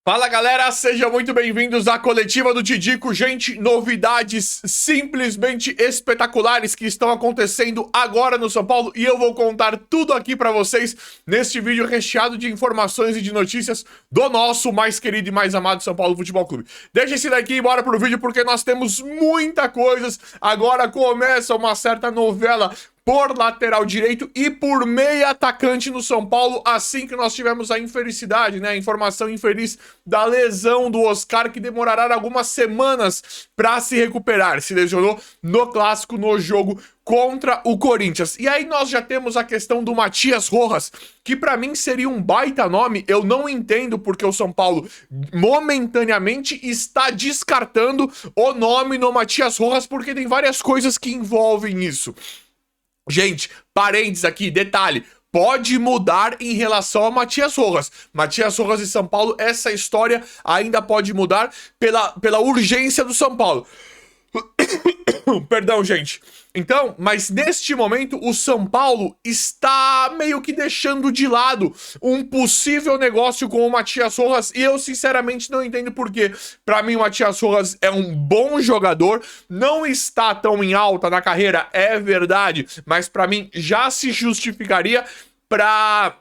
Fala galera, sejam muito bem-vindos à coletiva do Tidico. Gente, novidades simplesmente espetaculares que estão acontecendo agora no São Paulo e eu vou contar tudo aqui pra vocês neste vídeo recheado de informações e de notícias do nosso mais querido e mais amado São Paulo Futebol Clube. Deixa esse daqui e bora pro vídeo porque nós temos muita coisa. Agora começa uma certa novela por lateral direito e por meia atacante no São Paulo, assim que nós tivemos a infelicidade, né, a informação infeliz da lesão do Oscar, que demorará algumas semanas para se recuperar. Se lesionou no clássico, no jogo contra o Corinthians. E aí nós já temos a questão do Matias Rojas, que para mim seria um baita nome. Eu não entendo porque o São Paulo momentaneamente está descartando o nome no Matias Rojas, porque tem várias coisas que envolvem isso. Gente, parênteses aqui, detalhe, pode mudar em relação a Matias Rojas. Matias Rojas e São Paulo, essa história ainda pode mudar pela urgência do São Paulo. Perdão, gente. Então, mas neste momento o São Paulo está meio que deixando de lado um possível negócio com o Matias Rojas e eu sinceramente não entendo por quê. Pra mim o Matias Rojas é um bom jogador, não está tão em alta na carreira, é verdade, mas pra mim já se justificaria pra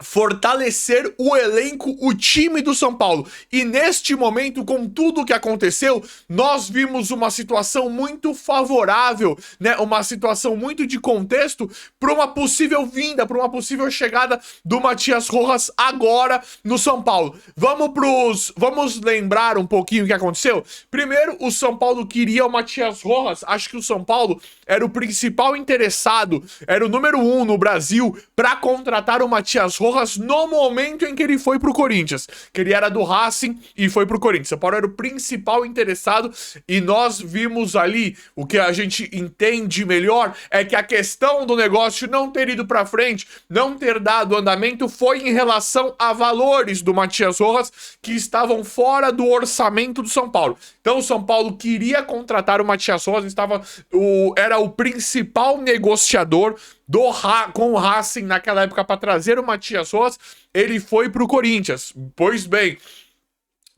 fortalecer o elenco, o time do São Paulo. E neste momento, com tudo o que aconteceu, nós vimos uma situação muito favorável, né? Uma situação muito de contexto para uma possível vinda, para uma possível chegada do Matias Rojas agora no São Paulo. Vamos lembrar um pouquinho o que aconteceu? Primeiro, o São Paulo queria o Matias Rojas. Acho que o São Paulo era o principal interessado, era o número 1 no Brasil para contratar o Matias Rojas no momento em que ele foi pro Corinthians, que ele era do Racing e foi pro Corinthians. São Paulo era o principal interessado e nós vimos ali, o que a gente entende melhor é que a questão do negócio não ter ido pra frente, não ter dado andamento, foi em relação a valores do Matias Rojas que estavam fora do orçamento do São Paulo. Então o São Paulo queria contratar o Matias Rojas, era o principal negociador com o Racing naquela época para trazer o Matias Rojas. Ele foi pro Corinthians. Pois bem,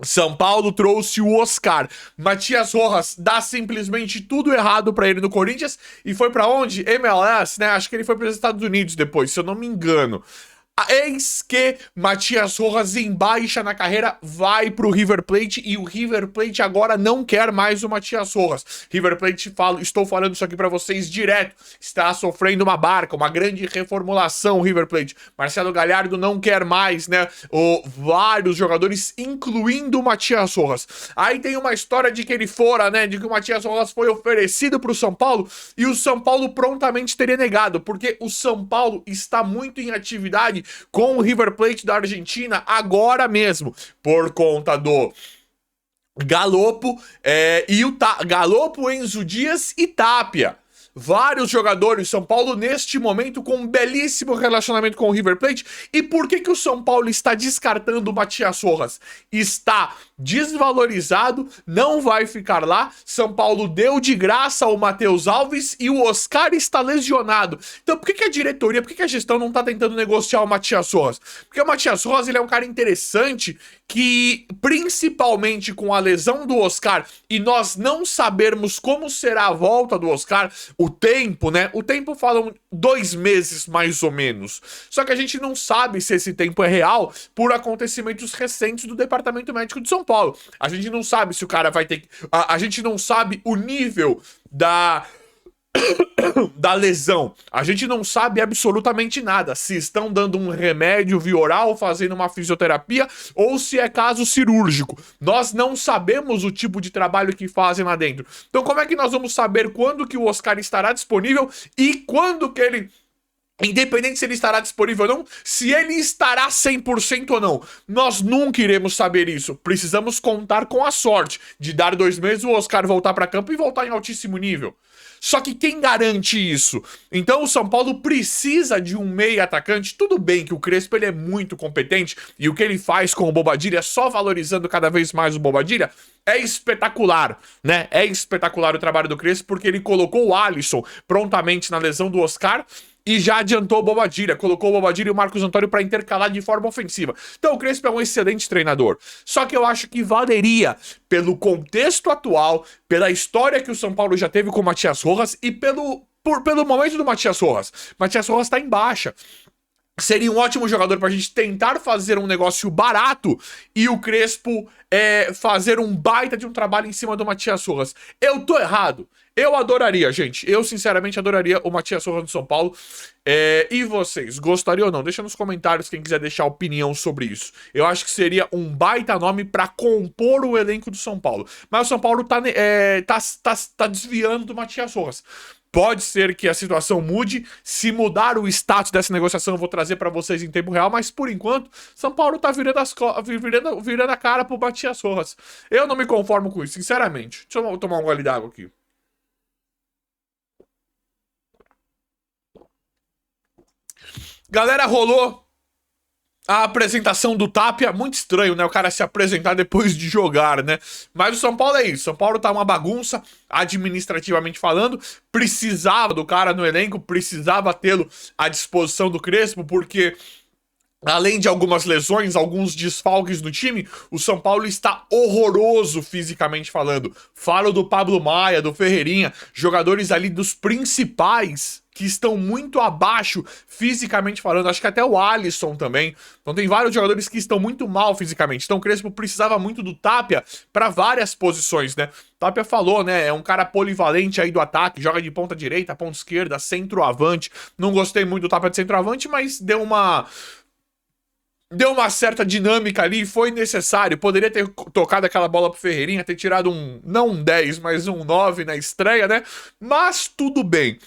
São Paulo trouxe o Oscar. Matias Rojas dá simplesmente tudo errado pra ele no Corinthians e foi pra onde? MLS, né? Acho que ele foi para os Estados Unidos depois, se eu não me engano. Eis que Matias Rojas em baixa na carreira vai pro River Plate e o River Plate agora não quer mais o Matias Rojas. River Plate, estou falando isso aqui pra vocês direto, está sofrendo uma grande reformulação o River Plate. Marcelo Gallardo não quer mais, né, vários jogadores, incluindo o Matias Rojas. Aí tem uma história de que ele fora, né, de que o Matias Rojas foi oferecido pro São Paulo e o São Paulo prontamente teria negado, porque o São Paulo está muito em atividade com o River Plate da Argentina agora mesmo, por conta do Galopo, Galopo, Enzo Dias e Tapia. Vários jogadores, São Paulo neste momento com um belíssimo relacionamento com o River Plate. E por que o São Paulo está descartando o Matias Rojas? Está desvalorizado, não vai ficar lá. São Paulo deu de graça ao Matheus Alves e o Oscar está lesionado. Então por que a diretoria, por que a gestão não está tentando negociar o Matias Rojas? Porque o Matias Rojas, ele é um cara interessante que, principalmente com a lesão do Oscar e nós não sabermos como será a volta do Oscar, o tempo, né? O tempo falam 2 meses, mais ou menos. Só que a gente não sabe se esse tempo é real por acontecimentos recentes do Departamento Médico de São Paulo. A gente não sabe se o cara vai ter... A gente não sabe o nível da lesão. A gente não sabe absolutamente nada. Se estão dando um remédio via oral, fazendo uma fisioterapia, ou se é caso cirúrgico. Nós não sabemos o tipo de trabalho que fazem lá dentro. Então como é que nós vamos saber quando que o Oscar estará disponível e quando que ele... Independente se ele estará disponível ou não, se ele estará 100% ou não, nós nunca iremos saber isso. Precisamos contar com a sorte de dar 2 meses, o Oscar voltar para campo e voltar em altíssimo nível. Só que quem garante isso? Então o São Paulo precisa de um meia atacante. Tudo bem que o Crespo ele é muito competente e o que ele faz com o Bobadilla, só valorizando cada vez mais o Bobadilla, é espetacular, né? É espetacular o trabalho do Crespo porque ele colocou o Alisson prontamente na lesão do Oscar e já adiantou o Bobadilla, colocou o Bobadilla e o Marcos Antônio para intercalar de forma ofensiva. Então o Crespo é um excelente treinador. Só que eu acho que valeria, pelo contexto atual, pela história que o São Paulo já teve com o Matias Rojas e pelo momento do Matias Rojas. Matias Rojas tá em baixa. Seria um ótimo jogador pra gente tentar fazer um negócio barato e o Crespo fazer um baita de um trabalho em cima do Matias Rojas. Eu tô errado. Eu adoraria, gente. Eu, sinceramente, adoraria o Matias Rojas no São Paulo. E vocês, gostariam ou não? Deixa nos comentários quem quiser deixar opinião sobre isso. Eu acho que seria um baita nome pra compor o elenco do São Paulo. Mas o São Paulo tá desviando do Matias Rojas. Pode ser que a situação mude. Se mudar o status dessa negociação, eu vou trazer pra vocês em tempo real. Mas, por enquanto, São Paulo tá virando a cara pro Matias Rojas. Eu não me conformo com isso, sinceramente. Deixa eu tomar um gole d'água aqui. Galera, rolou a apresentação do Tapia. Muito estranho, né? O cara se apresentar depois de jogar, né? Mas o São Paulo é isso. São Paulo tá uma bagunça, administrativamente falando. Precisava do cara no elenco, precisava tê-lo à disposição do Crespo, porque além de algumas lesões, alguns desfalques no time, o São Paulo está horroroso fisicamente falando. Falo do Pablo Maia, do Ferreirinha, jogadores ali dos principais que estão muito abaixo fisicamente falando. Acho que até o Alisson também. Então tem vários jogadores que estão muito mal fisicamente. Então o Crespo precisava muito do Tapia para várias posições, né? O Tapia falou, né? É um cara polivalente aí do ataque, joga de ponta direita, ponta esquerda, centroavante. Não gostei muito do Tapia de centroavante, mas deu uma certa dinâmica ali, foi necessário. Poderia ter tocado aquela bola pro Ferreirinha, ter tirado não um 10, mas um 9 na estreia, né? Mas tudo bem.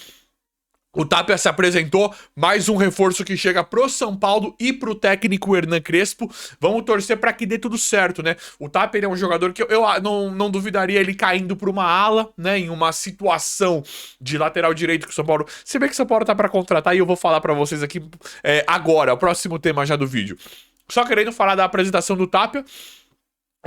O Tapia se apresentou, mais um reforço que chega pro São Paulo e pro técnico Hernan Crespo. Vamos torcer pra que dê tudo certo, né? O Tapia ele é um jogador que eu não duvidaria ele caindo pra uma ala, né? Em uma situação de lateral direito que o São Paulo... Se bem que o São Paulo tá pra contratar e eu vou falar pra vocês aqui agora, o próximo tema já do vídeo. Só querendo falar da apresentação do Tapia.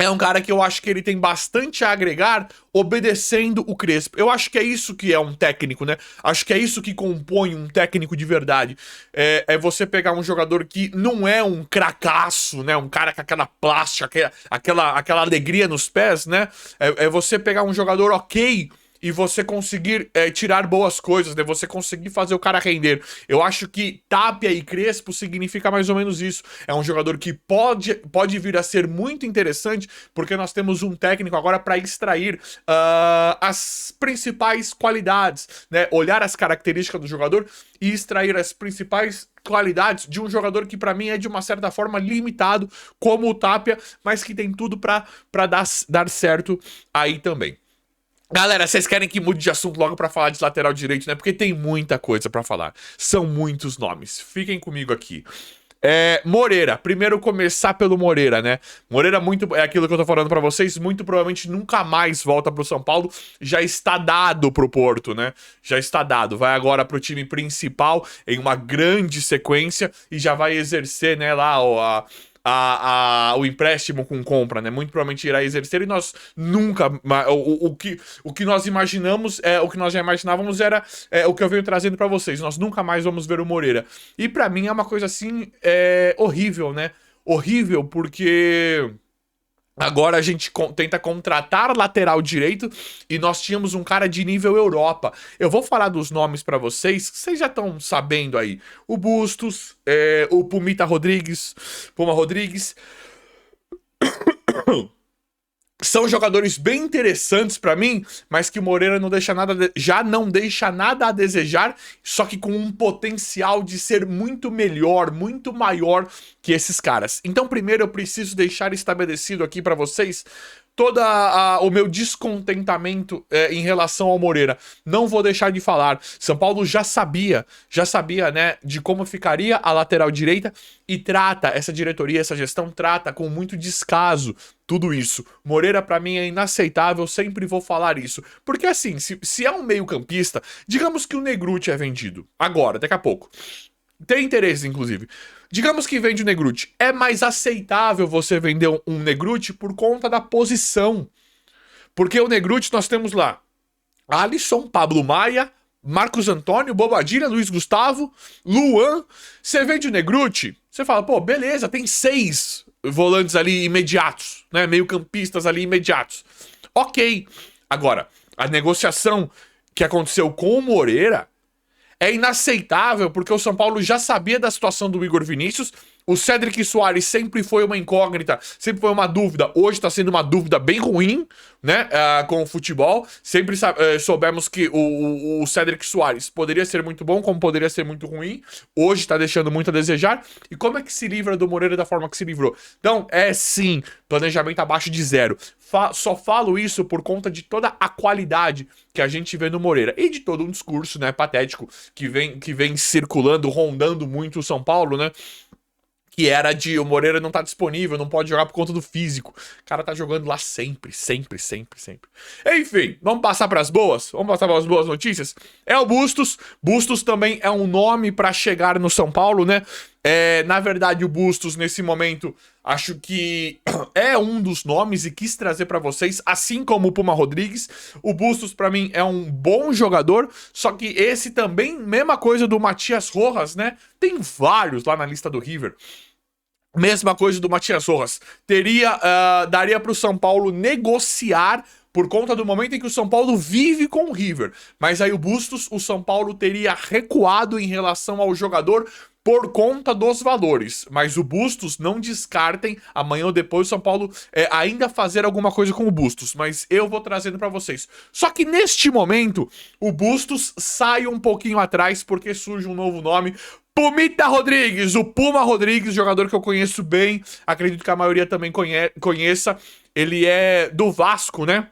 É um cara que eu acho que ele tem bastante a agregar obedecendo o Crespo. Eu acho que é isso que é um técnico, né? Acho que é isso que compõe um técnico de verdade. É você pegar um jogador que não é um cracaço, né? Um cara com aquela plástica, aquela alegria nos pés, né? É você pegar um jogador ok e você conseguir tirar boas coisas, né? Você conseguir fazer o cara render. Eu acho que Tapia e Crespo significa mais ou menos isso. É um jogador que pode vir a ser muito interessante, porque nós temos um técnico agora para extrair as principais qualidades, né? Olhar as características do jogador e extrair as principais qualidades de um jogador que pra mim é de uma certa forma limitado, como o Tapia, mas que tem tudo pra dar certo aí também. Galera, vocês querem que mude de assunto logo pra falar de lateral direito, né? Porque tem muita coisa pra falar. São muitos nomes. Fiquem comigo aqui. Moreira. Primeiro começar pelo Moreira, né? Moreira é aquilo que eu tô falando pra vocês, muito provavelmente nunca mais volta pro São Paulo. Já está dado pro Porto, né? Já está dado. Vai agora pro time principal em uma grande sequência e já vai exercer, né, lá o empréstimo com compra, né? Muito provavelmente irá exercer e nós nunca... O que nós imaginamos, o que nós já imaginávamos era o que eu venho trazendo pra vocês. Nós nunca mais vamos ver o Moreira. E pra mim é uma coisa assim, horrível, né? Horrível porque... Agora a gente tenta contratar lateral direito e nós tínhamos um cara de nível Europa. Eu vou falar dos nomes pra vocês, que vocês já estão sabendo aí. O Bustos, o Puma Rodrigues. São jogadores bem interessantes pra mim, mas que o Moreira já não deixa nada a desejar, só que com um potencial de ser muito melhor, muito maior que esses caras. Então, primeiro eu preciso deixar estabelecido aqui pra vocês todo o meu descontentamento em relação ao Moreira. Não vou deixar de falar. São Paulo já sabia, né, de como ficaria a lateral direita e essa diretoria, essa gestão trata com muito descaso tudo isso. Moreira pra mim é inaceitável, sempre vou falar isso. Porque assim, se é um meio-campista, digamos que o Negrutti é vendido agora, daqui a pouco. Tem interesse, inclusive. Digamos que vende o Negrutti. É mais aceitável você vender um Negrutti por conta da posição. Porque o Negrutti nós temos lá Alisson, Pablo Maia, Marcos Antônio, Bobadilha, Luiz Gustavo, Luan. Você vende o Negruti, você fala, pô, beleza, tem 6 volantes ali imediatos, né? Meio-campistas ali imediatos. Ok. Agora, a negociação que aconteceu com o Moreira é inaceitável, porque o São Paulo já sabia da situação do Igor Vinícius. O Cédric Soares sempre foi uma incógnita, sempre foi uma dúvida. Hoje tá sendo uma dúvida bem ruim, né, com o futebol. Sempre soubemos que o Cédric Soares poderia ser muito bom, como poderia ser muito ruim. Hoje tá deixando muito a desejar. E como é que se livra do Moreira da forma que se livrou? Então, é sim, planejamento abaixo de 0. Só falo isso por conta de toda a qualidade que a gente vê no Moreira. E de todo um discurso, né, patético que vem circulando, rondando muito o São Paulo, né? Que era de o Moreira não tá disponível, não pode jogar por conta do físico. O cara tá jogando lá sempre, sempre, sempre, sempre. Enfim, vamos passar pras boas? Vamos passar pras boas notícias? É o Bustos. Bustos também é um nome pra chegar no São Paulo, né? Na verdade, o Bustos, nesse momento, acho que é um dos nomes e quis trazer pra vocês, assim como o Puma Rodrigues. O Bustos, pra mim, é um bom jogador, só que esse também, mesma coisa do Matias Rojas, né? Tem vários lá na lista do River. Mesma coisa do Matias Rojas. Daria para o São Paulo negociar por conta do momento em que o São Paulo vive com o River. Mas aí o Bustos, o São Paulo teria recuado em relação ao jogador por conta dos valores. Mas o Bustos, não descartem, amanhã ou depois o São Paulo ainda fazer alguma coisa com o Bustos. Mas eu vou trazendo para vocês. Só que neste momento, o Bustos sai um pouquinho atrás porque surge um novo nome. Pumita Rodrigues, o Puma Rodrigues, jogador que eu conheço bem, acredito que a maioria também conheça. Ele é do Vasco, né?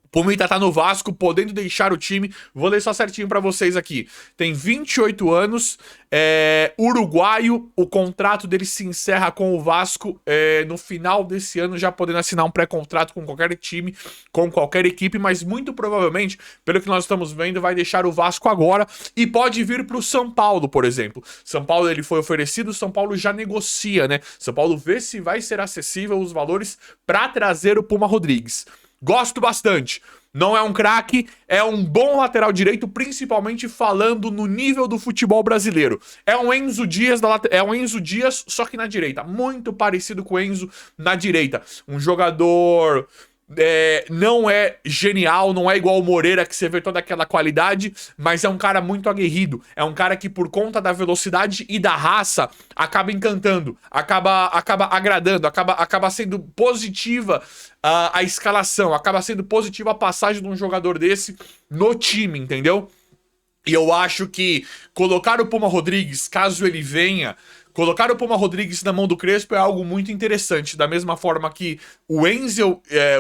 Pumita tá no Vasco, podendo deixar o time. Vou ler só certinho pra vocês aqui. Tem 28 anos, uruguaio. O contrato dele se encerra com o Vasco no final desse ano, já podendo assinar um pré-contrato com qualquer time, com qualquer equipe, mas muito provavelmente, pelo que nós estamos vendo, vai deixar o Vasco agora e pode vir pro São Paulo, por exemplo. São Paulo, ele foi oferecido, São Paulo já negocia, né? São Paulo vê se vai ser acessível os valores pra trazer o Puma Rodrigues. Gosto bastante. Não é um craque, é um bom lateral direito, principalmente falando no nível do futebol brasileiro. É um Enzo Dias, só que na direita. Muito parecido com o Enzo na direita. Um jogador... não é genial, não é igual o Moreira que você vê toda aquela qualidade, mas é um cara muito aguerrido, é um cara que por conta da velocidade e da raça acaba encantando, acaba agradando, acaba sendo positiva a escalação, acaba sendo positiva a passagem de um jogador desse no time, entendeu? E eu acho que colocar o Puma Rodrigues, caso ele venha, colocar o Puma Rodrigues na mão do Crespo é algo muito interessante. Da mesma forma que o Enzel, né?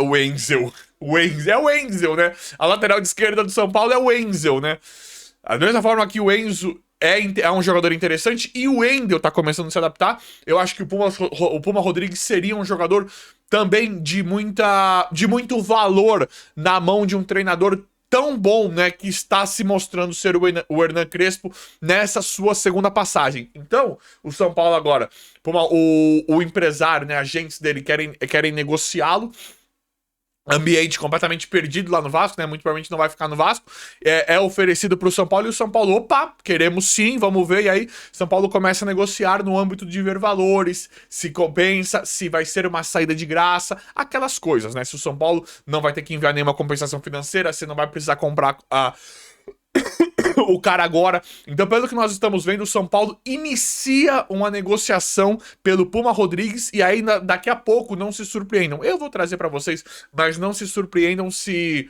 A lateral de esquerda do São Paulo é o Enzel, né? Da mesma forma que o Enzo é um jogador interessante e o Wendel tá começando a se adaptar, eu acho que o Puma Rodrigues seria um jogador também de muito valor na mão de um treinador tão bom, né, que está se mostrando ser o Hernan Crespo nessa sua segunda passagem. Então, o São Paulo agora, o empresário, né, agentes dele querem negociá-lo. Ambiente completamente perdido lá no Vasco, né? Muito provavelmente não vai ficar no Vasco. É oferecido pro São Paulo e o São Paulo, opa, queremos sim, vamos ver. E aí, São Paulo começa a negociar no âmbito de ver valores, se compensa, se vai ser uma saída de graça, aquelas coisas, né? Se o São Paulo não vai ter que enviar nenhuma compensação financeira, se não vai precisar comprar o cara agora. Então, pelo que nós estamos vendo, o São Paulo inicia uma negociação pelo Puma Rodrigues e aí daqui a pouco não se surpreendam. Eu vou trazer pra vocês, mas não se surpreendam se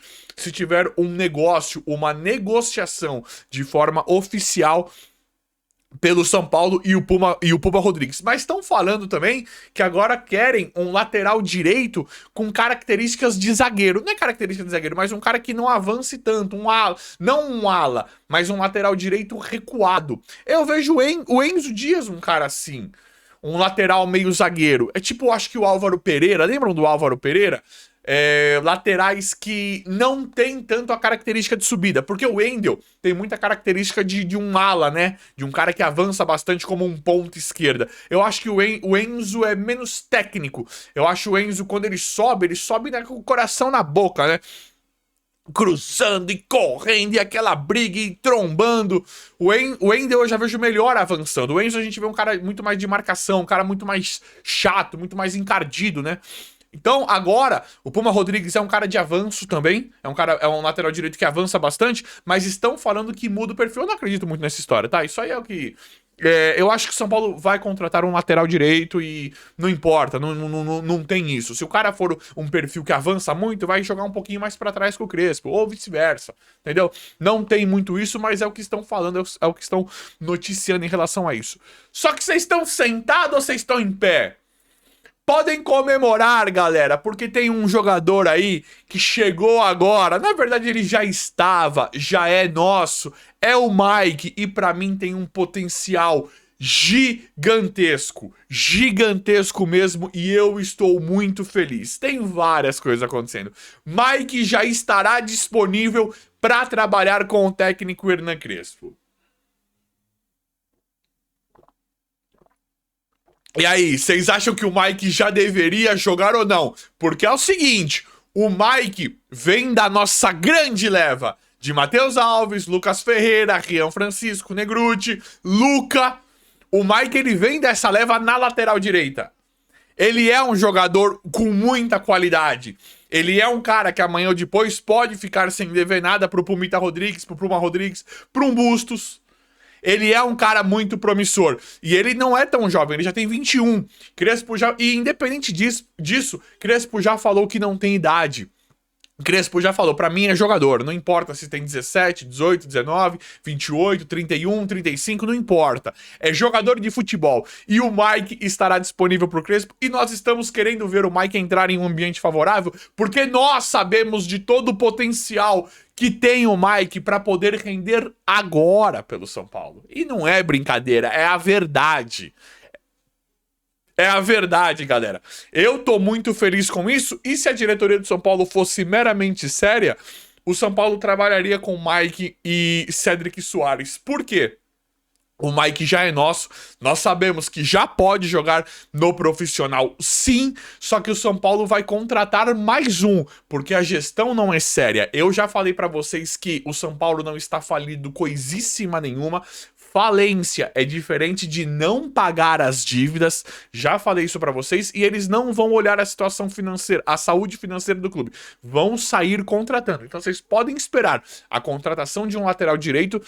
tiver um negócio, uma negociação de forma oficial pelo São Paulo e o Puma Rodrigues. Mas estão falando também que agora querem um lateral direito com características de zagueiro. Não é característica de zagueiro, mas um cara que não avance tanto, não um ala, mas um lateral direito recuado. Eu vejo o Enzo Dias um cara assim, um lateral meio zagueiro. É tipo, acho que o Álvaro Pereira, lembram do Álvaro Pereira? Laterais que não tem tanto a característica de subida, porque o Wendel tem muita característica de um ala, né? De um cara que avança bastante como um ponta esquerda. Eu acho que o Enzo é menos técnico. Eu acho o Enzo, quando ele sobe, né, com o coração na boca, né? cruzando e correndo, e aquela briga e trombando. O Wendel eu já vejo melhor avançando. O Enzo a gente vê um cara muito mais de marcação, um cara muito mais chato, muito mais encardido, né? Então, agora, o Puma Rodrigues é um cara de avanço também. É um lateral direito que avança bastante, mas estão falando que muda o perfil. Eu não acredito muito nessa história, tá? Isso aí é o que... eu acho que o São Paulo vai contratar um lateral direito e não importa, não tem isso. Se o cara for um perfil que avança muito, vai jogar um pouquinho mais pra trás que o Crespo, ou vice-versa, entendeu? Não tem muito isso, mas é o que estão falando, é o que estão noticiando em relação a isso. Só que vocês estão sentados ou vocês estão em pé? Podem comemorar, galera, porque tem um jogador aí que chegou agora. Na verdade, ele já estava, já é nosso. É o Mike e pra mim tem um potencial gigantesco. Gigantesco mesmo e eu estou muito feliz. Tem várias coisas acontecendo. Mike já estará disponível para trabalhar com o técnico Hernan Crespo. E aí, vocês acham que o Mike já deveria jogar ou não? Porque é o seguinte, o Mike vem da nossa grande leva de Matheus Alves, Lucas Ferreira, Rian Francisco, Negruti, Luca. O Mike, ele vem dessa leva na lateral direita. Ele é um jogador com muita qualidade. Ele é um cara que amanhã ou depois pode ficar sem dever nada pro Pumita Rodrigues, pro Puma Rodrigues, pro um Bustos. Ele é um cara muito promissor. E ele não é tão jovem, ele já tem 21. Crespo já... E independente disso, Crespo já falou que não tem idade. Crespo já falou, pra mim é jogador, não importa se tem 17, 18, 19, 28, 31, 35, não importa. É jogador de futebol. E o Mike estará disponível pro Crespo e nós estamos querendo ver o Mike entrar em um ambiente favorável porque nós sabemos de todo o potencial que tem o Mike pra poder render agora pelo São Paulo. E não é brincadeira, é a verdade. É a verdade, galera. Eu tô muito feliz com isso. E se a diretoria do São Paulo fosse meramente séria, o São Paulo trabalharia com Mike e Cédric Soares. Por quê? O Mike já é nosso, nós sabemos que já pode jogar no profissional sim, só que o São Paulo vai contratar mais um, porque a gestão não é séria. Eu já falei pra vocês que o São Paulo não está falido coisíssima nenhuma. Falência é diferente de não pagar as dívidas, já falei isso pra vocês, e eles não vão olhar a situação financeira, a saúde financeira do clube, vão sair contratando. Então vocês podem esperar a contratação de um lateral direito,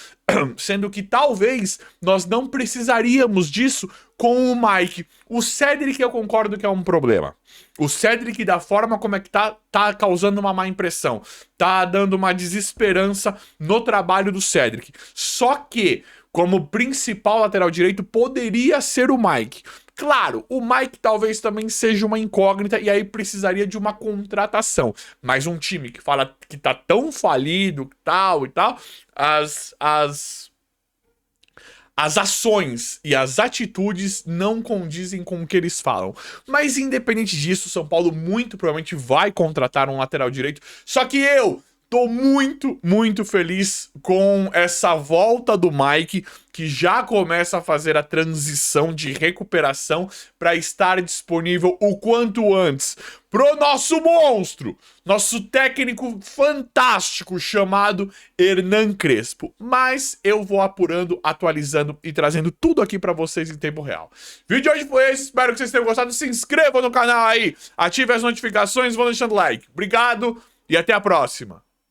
sendo que talvez nós não precisaríamos disso com o Mike. O Cédric eu concordo que é um problema. O Cédric, da forma como é que tá causando uma má impressão, tá dando uma desesperança no trabalho do Cédric. Só que como principal lateral direito poderia ser o Mike. Claro, o Mike talvez também seja uma incógnita e aí precisaria de uma contratação. Mas um time que fala que tá tão falido, tal e tal, as ações e as atitudes não condizem com o que eles falam. Mas independente disso, o São Paulo muito provavelmente vai contratar um lateral direito. Só que eu tô muito feliz com essa volta do Mike, que já começa a fazer a transição de recuperação para estar disponível o quanto antes pro nosso monstro, nosso técnico fantástico chamado Hernan Crespo. Mas eu vou apurando, atualizando e trazendo tudo aqui para vocês em tempo real. O vídeo de hoje foi esse, espero que vocês tenham gostado. Se inscrevam no canal aí, ative as notificações, vão deixando like. Obrigado e até a próxima.